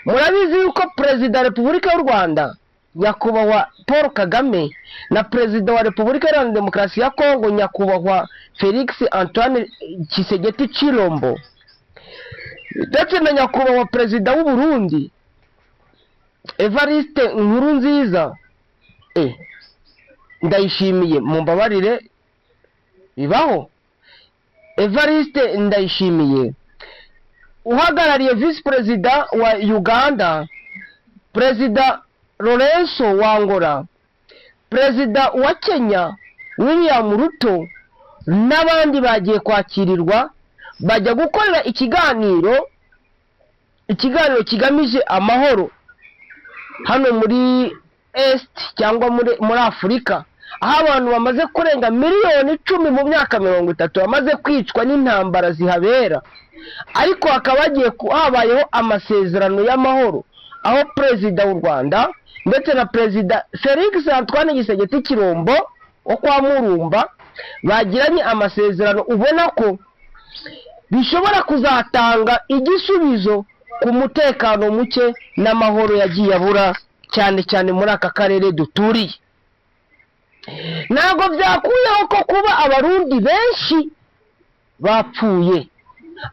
murabizi yuko perezida wa Repubulika y'u Rwanda nyakubahwa Paul Kagame na perezida wa Repubulika Iharanira Demokarasi ya Kongo nyakubahwa Felix Antoine Tshisekedi Tshilombo ndetse na nyakubahwa perezida w'u Burundi Evariste Nkurunziza Ndayishimiye mumbabarire bibaho Evariste Ndayishimiye uhagarariye vice perezida wa Uganda, perezida Lorenzo Wangora, perezida wa Kenya William Ruto n'abandi bagiye kwakirirwa bajya gukorera ikiganiro kigamije amahoro hano muri Est cyangwa muri Afurika, aho abantu bamaze kurenga miliyoni 10 mu myaka 30 bamaze kwicwa n'intambara zihabera, ariko hakaba habayeho amasezerano y'amahoro aho perezida w'u Rwanda ndetse na perezida Felix Antoine Tshisekedi Tshilombo wo kwa Murumba bagiranye amasezerano ubona ko bishobora kuzatanga igisubizo ku mutekano muke n'amahoro yagiye abura cyane cyane muri aka karere duturiye. Ntabwo byakuyeho ko kuba abarundi benshi bapfuye,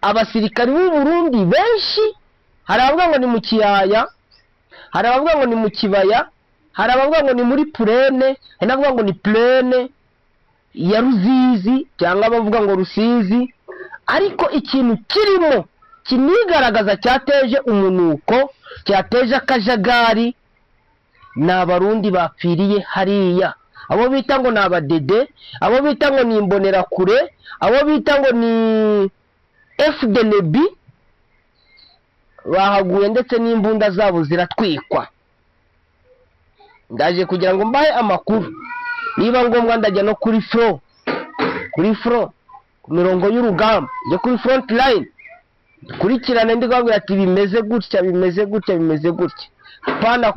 abasirikari b'u Burundi benshi, hari abavuga ngo ni mu kiyaya, hari abavuga ngo ni mu kibaya, hari abavuga ngo ni muri Plene, hari n'abavuga ngo ni Plene ya Ruzizi cyangwa abavuga ngo Rusizi, ariko ikintu kirimo kinigaragaza cyateje umunuko, cyateje akajagari n'abarundi bapfiriye hariya, abo bita ngo n'abadede, abo bita ngo ni imbonerakure, abo bita ngo ni FDLB bahaguye ndetse n'imbunda zabo ziratwikwa. Ndaje kugira ngo mbahe amakuru, niba ngombwa ndajya no kuri front ku mirongo y'urugamba, njye kuri front line kurikirana ndigabwira ati bimeze gutya apana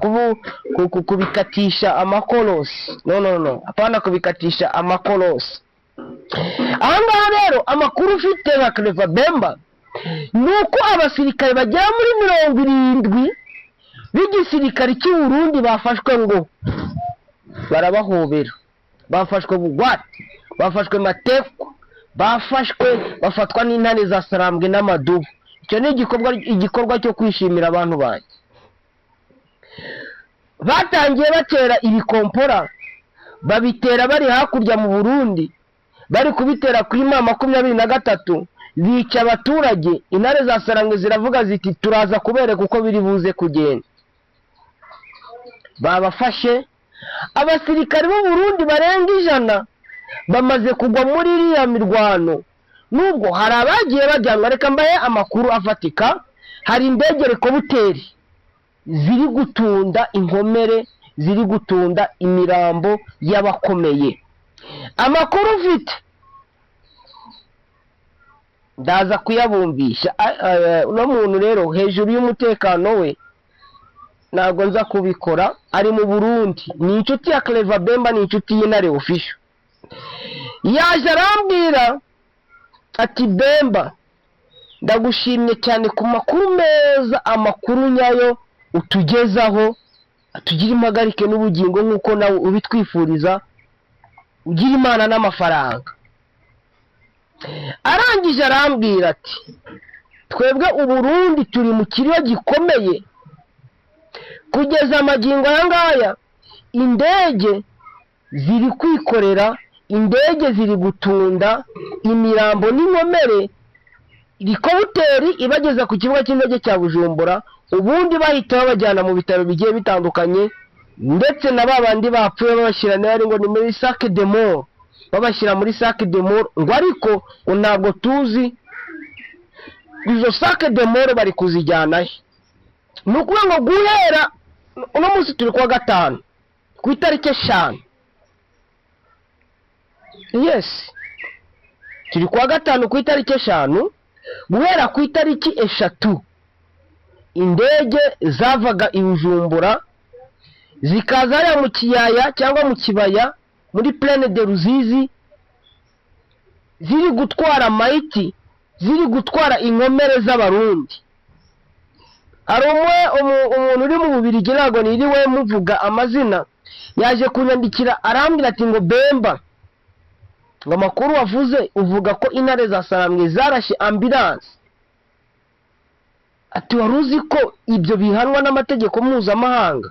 kubikatisha amakolosi, no apana kubikatisha amakolosi. Ahangaha rero amakuru ufite nka Cleva Bemba nuko abasirikare bagera muri 70 b'igisirikare cy'u Burundi bafashwe ngo barabahobera, bafashwe bugwate, bafashwe mateko, bafatwa n'intare za Sarambwe n'amadubu. Icyo ni igikorwa cyo kwishimira abantu banjye. Batangiye batera ibikompora, babitera bari hakurya mu Burundi, bari kubitera kuri mama 23 bica abaturage. Intare za Sarambwe ziravuga ziti turaza kubereka uko biri buze kugenda. Babafashe abasirikare b'u Burundi barenga 100 bamaze kugwa muri iriya mirwano. Nubwo hari abagiye bajyanwa, reka mbaye amakuru afatika, hari indege rekobuteri ziri gutunda inkomere, ziri gutunda imirambo y'abakomeye. Amakuru ufite ndaza kuyabumbisha. No muntu rero hejuru y'umutekano we ntabwo nza kubikora, ari mu Burundi, ni inshuti ya Cleva Bemba, ni inshuti y'Intare Official. Yaje arambwira ati Bemba ndagushimye cyane ku makuru meza, amakuru nyayo utugezaho, atugira impagarike n'ubugingo nk'uko nawe ubitwifuriza, ugira Imana n'amafaranga. Arangije arambwira ati twebwe u Burundi turi mu kiriyo gikomeye kugeza amagingo ayangaya, indege ziri kwikorera, indege ziri gutunda imirambo n'inkomere, rekobuteri ibageza ku kibuga cy'indege cya Bujumbura, ubundi bahita babajyana mu bitaro bigiye bitandukanye, ndetse na babandi bapfuye babashyira nari ngo ni muri sac de mort, babashyira muri sac de mort, ngo ariko ntabwo tuzi izo sac de mort bari kuzijyana he. Nukuvuga ngo guhera uno munsi turi kwa gatanu ku itariki 5, yes turi kwa gatanu ku itariki 5, guhera ku itariki 3 indege zavaga i Bujumbura zikaza ari mu kiyaya cyangwa mu kibaya muri Plene de Ruzizi, ziri gutwara mayiti, ziri gutwara inkomere z'abarundi. hari umuntu uri mu Bubiligi ntabwo niriwe muvuga amazina, yaje kunyandikira arambwira ati ngo Bemba, ngo amakuru wavuze uvuga ko intare za Sarambwe zarashe ambulance, ati wari uzi ko ibyo bihanwa n'amategeko mpuzamahanga?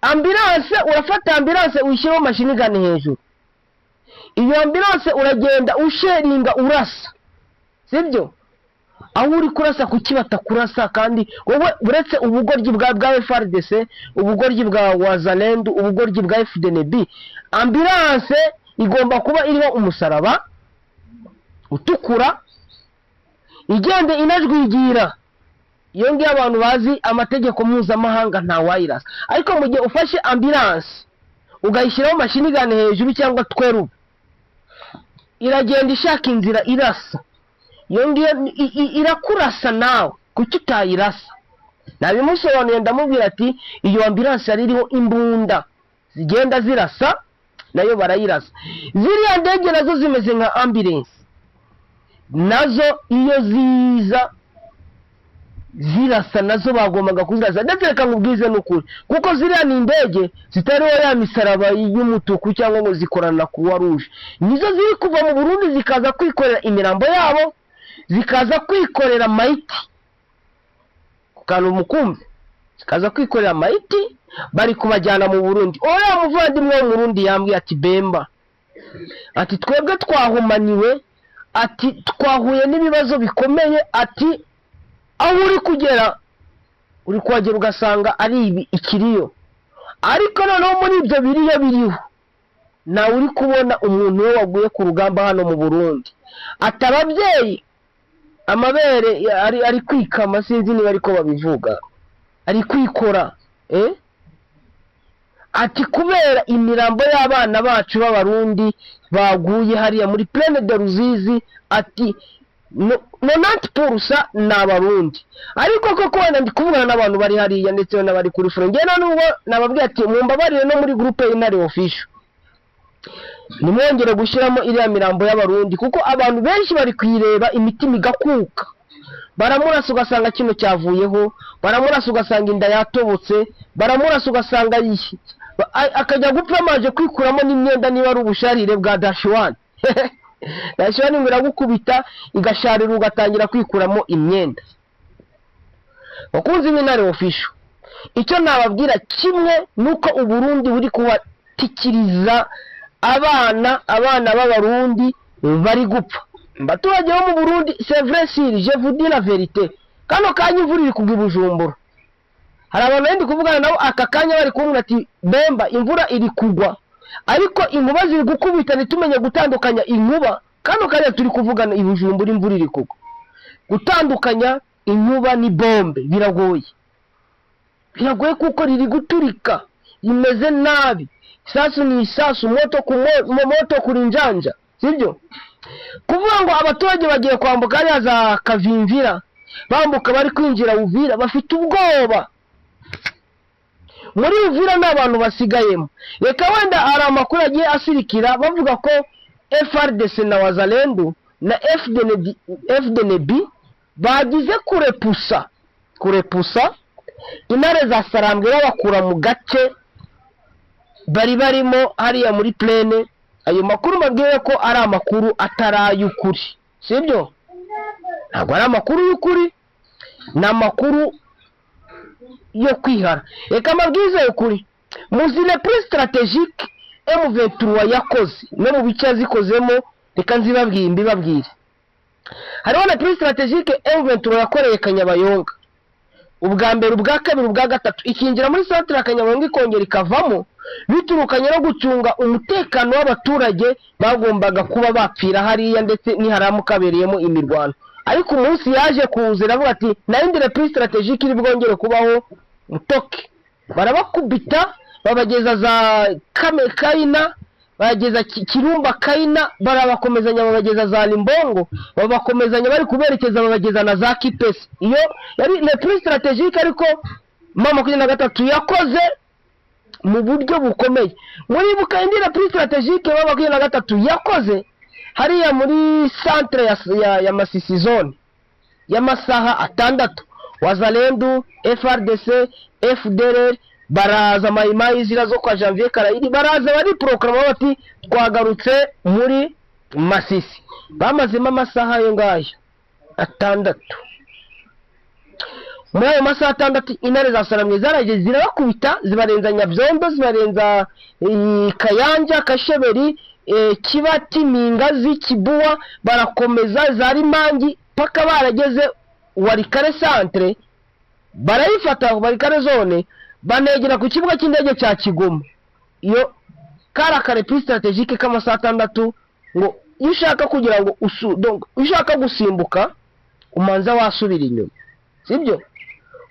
Ambulance, urafata ambulance uyishyiraho machine gun hejuru, iyo ambulance uragenda usheringa urasa, sibyo? Aho uri kurasa kuki batakurasa? Kandi wowe uretse ubugoryi bwa FARDC, ubugoryi bwa Wazalendo, ubugoryi bwa FDNB, ambulance igomba kuba iriho umusaraba utukura, igende inajwigira. Iyo ngiye abantu bazi amategeko mpuzamahanga nta wayirasa. Ariko mu gihe ufashe ambulance ugayishyiraho machine gun hejuru cyangwa tweru, iragenda ishaka inzira irasa, iyo ngiyo irakurasa nawe kuki utayirasa? Nabimusobanuye ndamubwira ati iyo ambulance yari iriho imbunda zigenda zirasa, nayo barayirasa. Ziriya ndege nazo zimeze nka ambulance, nazo iyo ziza zirasa nazo bagombaga kuzirasa. Ndetse reka nkubwize n'ukuri, kuko ziriya ni indege zitariho ya misaraba y'umutuku cyangwa ngo zikorana na Croix Rouge, nizo ziri kuva mu Burundi zikaza kwikorera imirambo yabo, zikaza kwikorera maiti kukana umukumbi, zikaza kwikorera maiti bari kubajyana mu Burundi. Oya muvandimwe wo mu Burundi yambwiye ati Bemba, ati twebwe twahumaniwe, ati twahuye n'ibibazo bikomeye, ati aho uri kugera uri kuhagera ugasanga ari ikiriyo, ariko noneho muri ibyo biriho nawe uri kubona umuntu we waguye ku rugamba hano mu Burundi, ati ababyeyi amabere ari kwikama, sinzi niba ariko babivuga, ari kwikora ati kubera imirambo y'abana bacu b'Abarundi baguye hariya muri Plaine de Ruzizi, ati 90% ni Abarundi. Ariko koko wenda ndi kuvugana n'abantu bari hariya ndetse n'abari kuri front, ngena n'ubwo nababwiye ati mumbabarire no muri groupe y'Intare official nimwongere gushyiramo iriya mirambo y'Abarundi, kuko abantu benshi bari kwireba imitima igakuka. Baramurasa ugasanga kino cyavuyeho, baramurasa ugasanga inda yatobotse, baramurasa ugasanga akajya gupfa amaje kwikuramo n'imyenda niba ari ubusharire bwa Dashwan. Dashwan ngo iragukubita igasharira ugatangira kwikuramo imyenda. Bakunzi b'Intare official, icyo nababwira kimwe nuko Uburundi buri kubatikiriza abana b'Abarundi bari gupfa. Abaturage bo mu Burundi, c'est vrai, je vous dis la vérité, kano kanya imvura iri kugwa i Bujumbura. Hari abantu bandi kuvugana nabo aka kanya bari kumwe ati Bemba imvura iri kugwa, ariko inkuba ziri gukubita nitumenye gutandukanya inkuba. Kano kanya turi kuvugana i Bujumbura imvura iri kugwa, gutandukanya inkuba ni bombe biragoye kuko riri guturika, rimeze nabi. Isasu ni isasu, moto kuri njanja, sibyo? Kuvuga ngo abaturage bagiye kwambuka hariya za Kavimvira, bambuka bari kwinjira Uvira, bafite ubwoba. Muri Uvira n'abantu basigayemo. Reka wenda hari amakuru agiye asirikira bavuga ko FARDC na Wazalendo na FDNB bagize kurepusa intare za Sarambwe babakura mu gace bari barimo hariya muri Plaine. Ayo makuru mabwiye ko ari amakuru atarayukuri, sibyo? Ntabwo ari amakuru y'ukuri, ni amakuru yo kwihara. Reka mabwize y'ukuri, muzi le plus stratégique M23 yakoze no mu bice yazikozemo, reka mbibabwire. Hariho na plus stratégique M23 yakoreye Kanyabayonga, ubwa mbere, ubwa kabiri, ubwa gatatu, ikinjira muri centre ya Kanyabayonga ikongera ikavamo, biturukanye no gucunga umutekano w'abaturage bagombaga kuba bapfira hariya ndetse niharamuka bereyemo imirwano. Ariko umunsi yaje kuza iravuga ati nayindire plus stratégique iri bwongere kubaho mutoke, barabakubita babageza za Kaina, bageza Kirumba Kaina, barabakomezanya babageza za Limbongo, babakomezanya bari kuberekeza babageza na za Kipesi. Iyo yari le plus stratégique ariko mama 23 yakoze mu buryo bukomeye. Muri bukandira plus stratégique baba 23 yakoze hariya muri centre ya Masisi zone y'amasaha atandatu. Wazalendo, FRDC, FDLR, baraza mayimayi zira zo kwa Janvier Karayiri, baraza bari proclama bati twagarutse muri Masisi. Bamazemo amasaha yo ngayo 6. Muri ayo masaha 6 intare za Saramwe zarageze zirabakubita, zibarenza Nyabyombo, zibarenza Kayanja, Kasheberi, Kibati, Mingazi, Kibuwa, barakomeza zari Mangi paka barageze Warikare centre, barayifata Warikare zone, banegera ku kibuga cy'indege cya Kigoma. Iyo karakare plus strategique kama 6 ngo ushaka kugira ngo ushaka gusimbuka umanza wasubira inyuma, sibyo?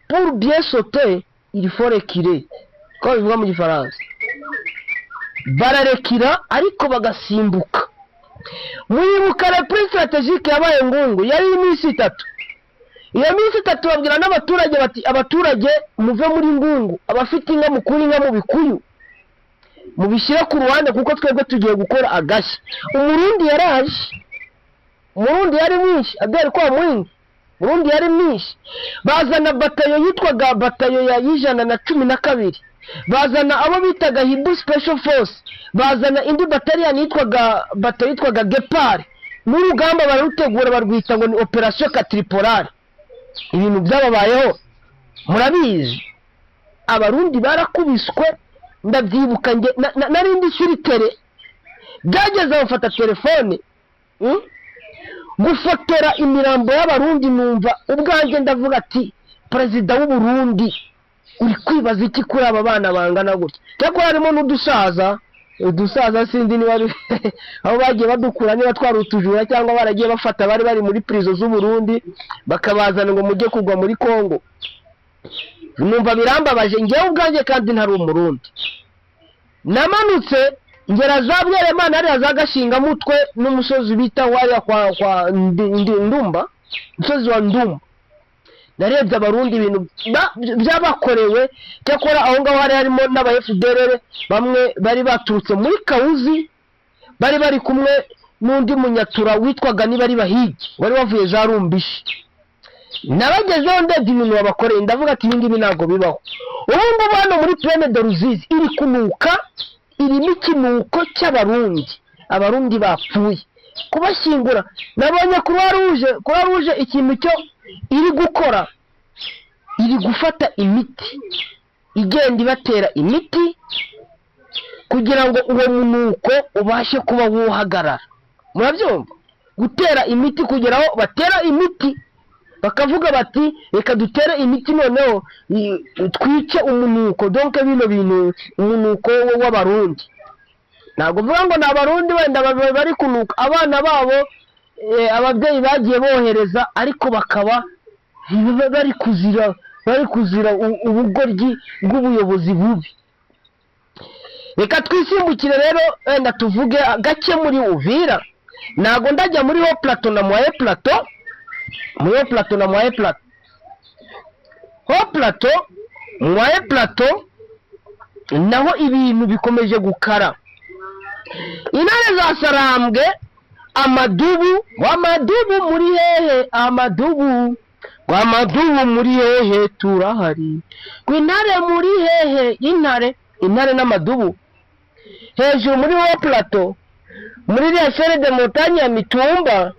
Pour bien sauter il faut reculer, ko bivuga mu gifaransa. Bararekira ariko bagasimbuka. Mwibuka la plus strategique yabaye Ngungu yari iminsi 3. Iyo minsi 3 babwira n'abaturage bati abaturage muve muri Ngungu, abafite inka mukuri inka mu bikuyu mubishyira ku ruhande kuko twebwe tugiye gukora agashya. Umurundi yaraje, Umurundi yari mwinshi adere kwa mwingi, Umurundi yari mwinshi. Bazana batayo yitwaga batayo ya 112, bazana abo bitaga Hibu Special Force, bazana indi battalion yitwaga batayo yitwaga Gepard. N'urugamba barutegura barwita ngo ni Operation Catripolar. Ibintu byababayeho murabizi. Abarundi barakubiswe, ndabyibuka nge narindi suritere byageze bafata telefone gufotora imirambo y'abarundi. Numva ubwanjye ndavuga ati Perezida w'u Burundi uri kwibaza iki kuri aba bana bangana gutya? Cyako harimo n'udusaza sindi ni bari aho bagiye badukura niba twarutujura cyangwa baragiye bafata bari muri prison z'u Burundi bakabazana ngo mujye kugwa muri Kongo. Numva birambabaje ngewe ubwanjye kandi ntari umurundi. Namanutse ngera zabwere Imana ari azagashinga mutwe n'umusozi bita wari kwa Ndumba, umusozi wa Ndumba. Narebye abarundi ibintu byabakorewe, cyakora aho ngaho harimo n'aba FDLR bamwe bari baturutse muri Kawuzi, bari kumwe n'undi munyatura witwaga Nibari Bahigi wari wavuye za Rumbishi. Nabagezeho ndebye ibintu babakoreye ndavuga ati ibi ngibi ntabwo bibaho. Ubu hano muri Plaine de Ruzizi iri kunuka, iri n'ikinuko cy'abarundi, abarundi bapfuye kubashyingura. Nabonye Croix Rouge ikintu cyo iri gukora, iri gufata imiti, igenda ibatera imiti kugira ngo uwo munuko ubashe kuba wuhagarara. Murabyumva? Gutera imiti kugira aho batera imiti bakavuga bati reka dutere imiti noneho twice umunuko. Donc bino bintu umunuko w'abarundi ntabwo vuga ngo n'abarundi wenda bari kunuka, abana babo ababyeyi bagiye bohereza ariko bakaba bari kuzira ubugoryi bw'ubuyobozi bubi. Reka twisimbukire rero wenda tuvuge gake muri Uvira. Ntabwo ndajya muri Haut Plateau na Moyen Plateau, Moyen Plateau na Moyen Plateau. Haut Plateau, Moyen Plateau naho ibintu bikomeje gukara. Intare za Sarambwe, Amadubu muri hehe? Amadubu muri hehe? Turahari. Intare muri hehe? Intare n'Amadubu hejuru muri Haut Plateau, muri la chaîne de montagne ya Mitumba.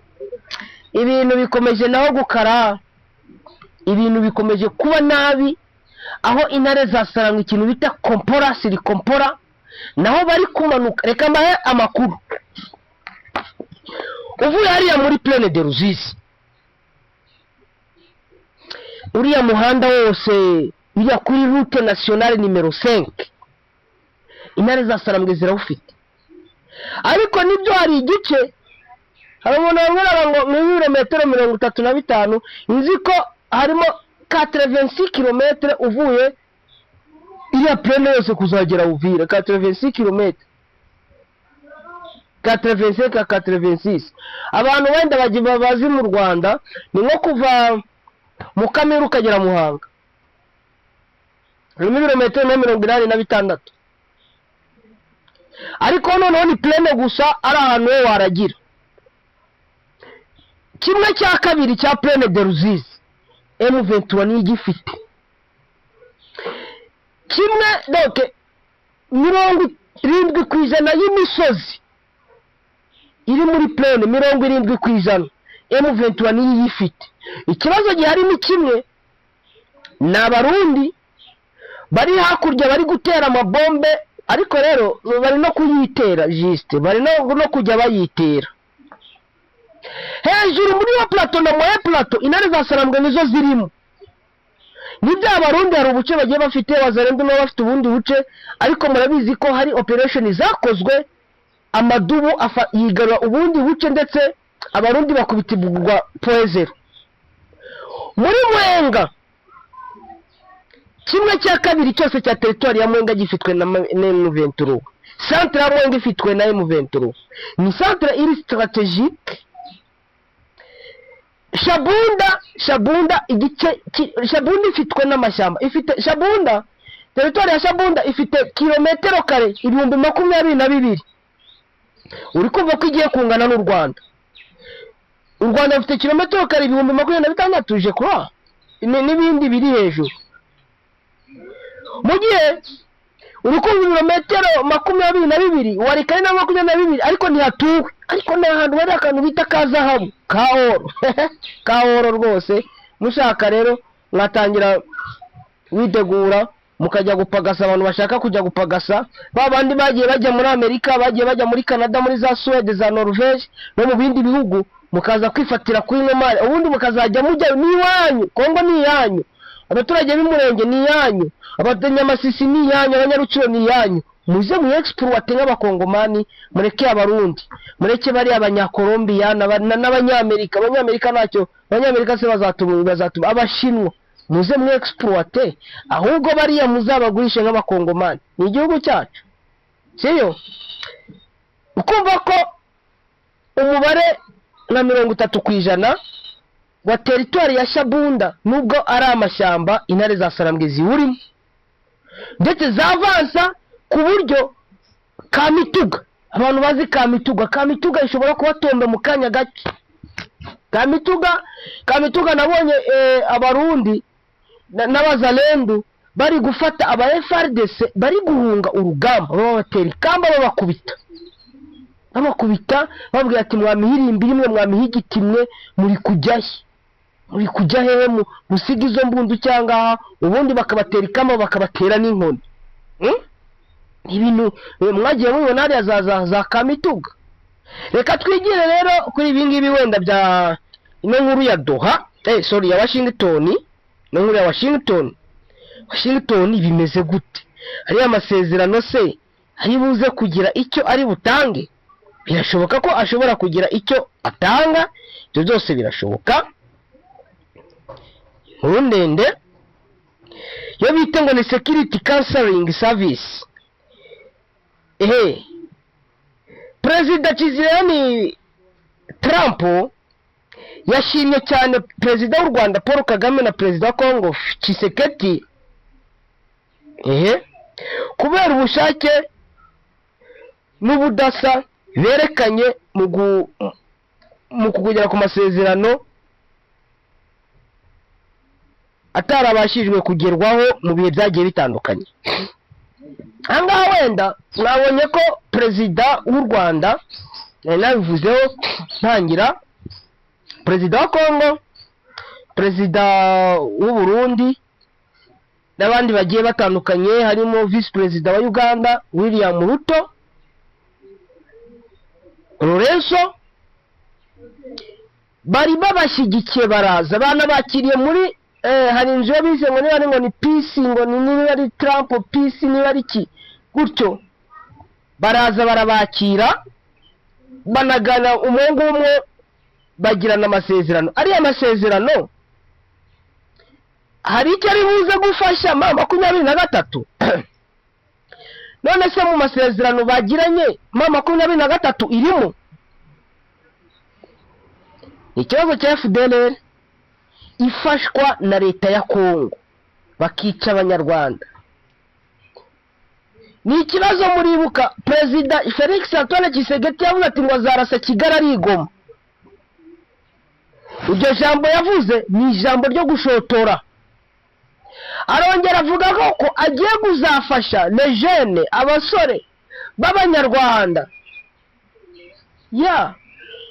Ibintu bikomeje naho gukara, ibintu bikomeje kuba nabi, aho intare za Sarambwe ikintu bita kompora sirikompora naho bari kumanuka. Reka mbahe amakuru. Uvuye hariya muri Plaine de Ruzizi, uriya muhanda wose ujya kuri route nationale numero 5, intare za Sarambwe zirawufite. Ariko nibyo hari igice harabona ngo ibirometero 35, nzi ko harimo 86 km uvuye iriya Plaine yose kuzagera Uvira. 86 km, 86. Abantu wenda bagiye bazi mu Rwanda ni nko kuva mu Kameru ukagera Muhanga, harimo ibirometero 86. Ariko noneho ni Plaine gusa ari ahantu waragira. Kimwe cya kabiri cya Plaine de Ruzizi M23 niyo igifite kimwe. Donc 70% y'imisozi iri muri plane 70% M23 niyo yifite. Ikibazo gihari ni kimwe, n'abarundi bari hakurya bari gutera amabombe, ariko rero bari no kuyitera juste, bari no kujya bayitera hejuru muri wa plateau na moya plateau. Intare za Sarambwe nizo zirimo. Nibyo abarundi hari ubuce bagiye bafite, Wazalendo no bafite ubundi buce, ariko murabizi ko hari operation zakozwe amadubu yigarura ubundi buce, ndetse abarundi bakubitibwa .0 muri Mwenga. Kimwe cya kabiri cyose cya territoire ya Mwenga gifitwe na M23. Centre ya Mwenga ifitwe na M23. Ni centre iri strategique. Shabunda igice Shabunda ifitwe n'amashyamba. Ifite Shabunda, territoire ya Shabunda ifite kilometero kare 22,000. Uri kumva ko igiye kungana n'u Rwanda. U Rwanda rufite kilometero kare 26,000 je crois, n'ibindi biri hejuru. Mu gihe uri kumva ibirometero 22 warikari na 22, ariko ntihatuwe. Ariko n'ahantu hari akantu bita kazahabu kaoro rwose. Mushaka rero mwatangira witegura mukajya gupagasa abantu bashaka kujya gupagasa, babandi bagiye bajya muri Amerika, bagiye bajya muri Canada, muri za Swede, za Norvege no mu bindi bihugu, mukaza kwifatira kuri nomari, ubundi mukazajya mujya niwanyu. Kongo ni yanyu, abaturage b'Umurenge ni yanyu, Abanyamasisi ni yanyu, Abanyaruciro ni yanyu. Muze mu exploit nk'abakongomani, mureke abarundi, mureke bari abanyakolombiya n'abanyamerika. Abanyamerika ntacyo, Abanyamerika se bazatuma Abashinwa. Muze mu exploit, ahubwo bariya muzabagurishe nk'abakongomani. Ni igihugu cyacu, siyo? Ukumva ko umubare na 30% wa territoire ya Shabunda nubwo ari amashyamba, intare za Sarambwe ziwurimo, ndetse zavansa ku buryo Kamituga. Abantu bazi Kamituga ishobora kubatomba mu kanya gake. Kamituga nabonye abarundi n'Abazalendo bari gufata aba FARDC, bari guhunga urugamba, babatera ikamba, babakubita babwira ati mwamihirimbi rimwe, mwamihigiti imwe, muri kujya hehe musiga izo mbundu cyangwa ubundi bakabatera ikamba, bakabatera n'inkoni. Ibintu mwagiye mubona hariya za Kamituga. Reka twigire rero kuri ibi ngibi wenda bya ino nkuru ya Doha, ya Washington. No nkuru ya Washington bimeze gute? Ari amasezerano se ari buze kugira icyo ari butange? Birashoboka ko ashobora kugira icyo atanga, ibyo byose birashoboka. Inkuru ndende yo bita ngo ni Security Counseling Service. Perezida Kizirani Trump yashimye cyane Perezida w'u Rwanda Paul Kagame na Perezida wa Congo Tshisekedi kubera ubushake n'ubudasa berekanye mu kugera ku masezerano atarabashijwe kugerwaho mu bihe byagiye bitandukanye. Ahangaha wenda mwabonye ko Perezida w'u Rwanda nabivuzeho ntangira, Perezida wa Congo, Perezida w'u Burundi n'abandi bagiye batandukanye, harimo Vice Perezida wa Uganda William Ruto, Lorenzo, bari babashyigikiye, baraza bana bakiriye muri hari inzu bize ngo ni peace, ngo niba ari Trump peace, niba ari ki gutyo, baraza barabakira, banagana umwe bagirana amasezerano. Ariya masezerano hari icyo ari buze gufasha 23. None se mu masezerano bagiranye 23 irimo ikibazo cya FDLR ifashwa na leta ya Kongo bakica abanyarwanda. Ni ikibazo muribuka Perezida Felix Antoine Tshisekedi yavuze ati ngo azarasa Kigali ari Goma. iryo jambo yavuze ni ijambo ryo gushotora. Arongera avuga ko agiye kuzafasha lejene, abasore b'abanyarwanda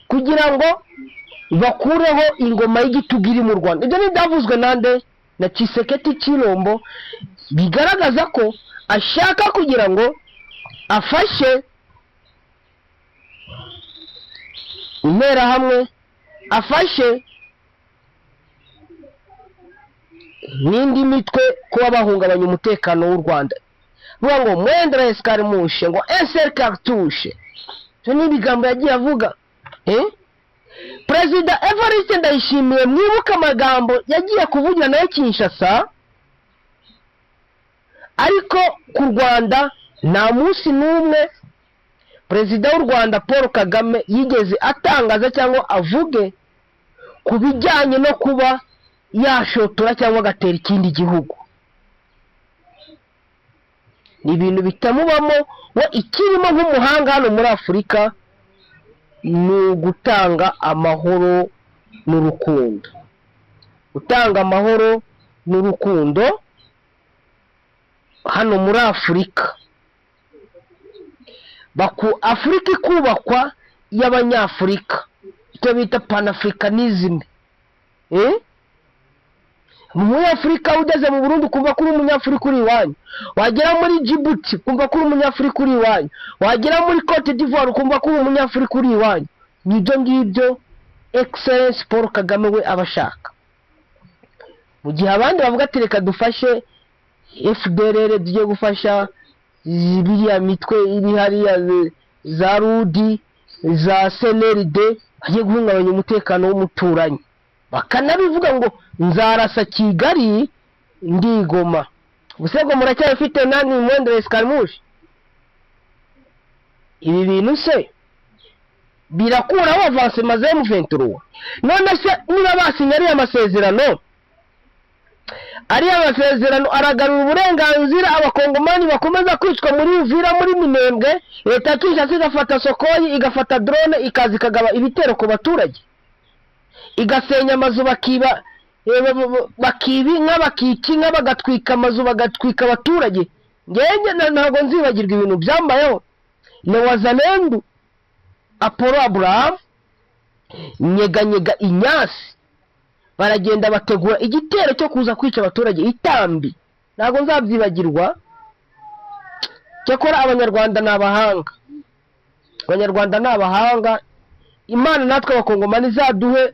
kugira ngo bakureho ingoma y'igitugu iri mu Rwanda. Ibyo ntibyavuzwe nande na Tshisekedi Tshilombo, bigaragaza ko ashaka kugira ngo afashe interahamwe, afashe n'indi mitwe kuba bahungabanya umutekano w'u Rwanda. Vuga ngo mwendera escaramushe, ngo ensel cartouche. Cyo ni ibigambo yagiye avuga. Perezida Evariste Ndayishimiye, mwibuka amagambo yagiye kuvugira nayo Kinshasa, ariko ku Rwanda nta munsi n'umwe perezida w'u Rwanda Paul Kagame yigeze atangaza cyangwa avuge ku bijyanye no kuba yashotora cyangwa agatera ikindi gihugu. Ni ibintu bitamubamo. We ikirimo nk'umuhanga hano muri Afurika ni ugutanga amahoro n'urukundo. Gutanga amahoro n'urukundo hano muri Afurika. Afurika ikubakwa y'abanyafurika, icyo bita panafricanism. Umunyafurika ugeze mu Burundi kumva ko uri umunyafurika uri iwanyu, wagera muri Djibouti kumva ko uri umunyafurika uri iwanyu, wagera muri Cote d'Ivoire kumva ko uri umunyafurika uri iwanyu. Nibyo ngibyo Excellence Paul Kagame we abashaka. Mu gihe abandi bavuga ati reka dufashe FDLR, tugiye gufasha biriya mitwe iri hariya za Rudi, za CNRD, bagiye guhungabanya umutekano w'umuturanyi, bakanabivuga ngo nzarasa Kigali ndigoma. Ubusego muracyafite nani mwendera escaramushe? Ibi bintu se birakuraho avancement za M23? None se niba basinyariye amasezerano, ariya masezerano aragarura uburenganzira abakongomani bakomeza kwicwa muri Uvira, muri Minembwe, leta Kinshasa igafata Sokoyi, igafata drone, ikaza ikagaba ibitero ku baturage, igasenya amazu, bakiba nk'abakikinga, bagatwika amazu, bagatwika abaturage. Ngenge ntabwo nzibagirwa ibintu byambayeho. Lewazalendo, Apollo Abraham, Nyeganyega Inyasi baragenda bategura igitero cyo kuza kwica abaturage Itambi. Ntabwo nzabyibagirwa. Cyakora abanyarwanda n'abahanga, abanyarwanda n'abahanga. Imana natwe abakongomani zaduhe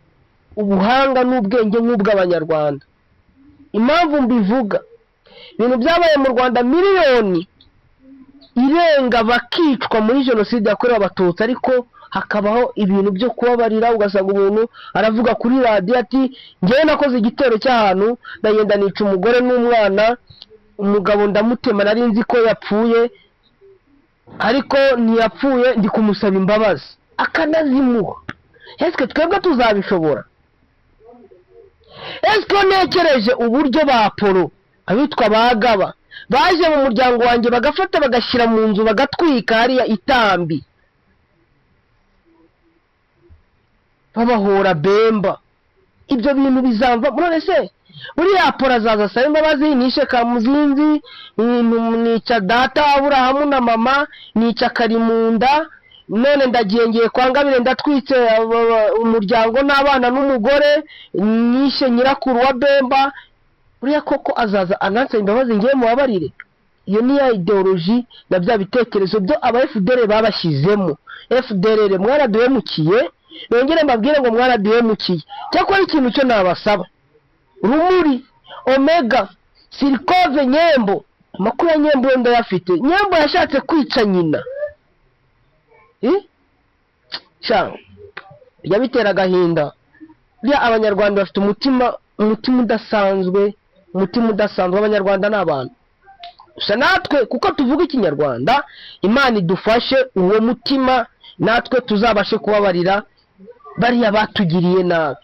ubuhanga n'ubwenge nk'ubw'abanyarwanda. Impamvu mbivuga, ibintu byabaye mu Rwanda, miliyoni irenga bakicwa muri jenoside yakorewe Abatutsi, ariko hakabaho ibintu byo kubabarira. Ugasanga umuntu aravuga kuri radio ati ngewe nakoze igitero cy'ahantu, ndagenda nica umugore n'umwana, umugabo ndamutema, nari nzi ko yapfuye ariko ntiyapfuye, ndi kumusaba imbabazi, akanazimuha. Ese twebwe tuzabishobora? Ese nekereje uburyo ba Apollo, abitwa bagaba, baje mu muryango wanjye bagafata bagashyira mu nzu, bagatwika hariya Itambi, babahora Bemba, ibyo bintu bizamva? None se buriya Apollo azaza asaba imbabazi? Nishe Kamuzinzi, nica data Aburahamu na mama, nica Karimunda, none ndagiye kwa Ngabire ndatwitse umuryango n'abana n'umugore, nishe nyirakuru wa Bemba. Buriya koko azaza ananse imbabazi ngiye mubabarire? Iyo ni ya ideology na bya bitekerezo byo aba FDLR babashyizemo. FDLR mwaraduhemukiye, nongere mbabwire ngo mwaraduhemukiye. Cyakora ikintu cyo nabasaba, Rumuri, Omega, Sirikove, Nyembo, amakuru ya Nyembo ndayafite. Nyembo yashatse kwica nyina. Yabitera agahinda. Bya abanyarwanda bafite umutima udasanzwe, abanyarwanda n'abantu. Gusa natwe kuko tuvuga ikinyarwanda, Imana idufashe uwo mutima, natwe tuzabashe kubabarira bariya batugiriye nabi.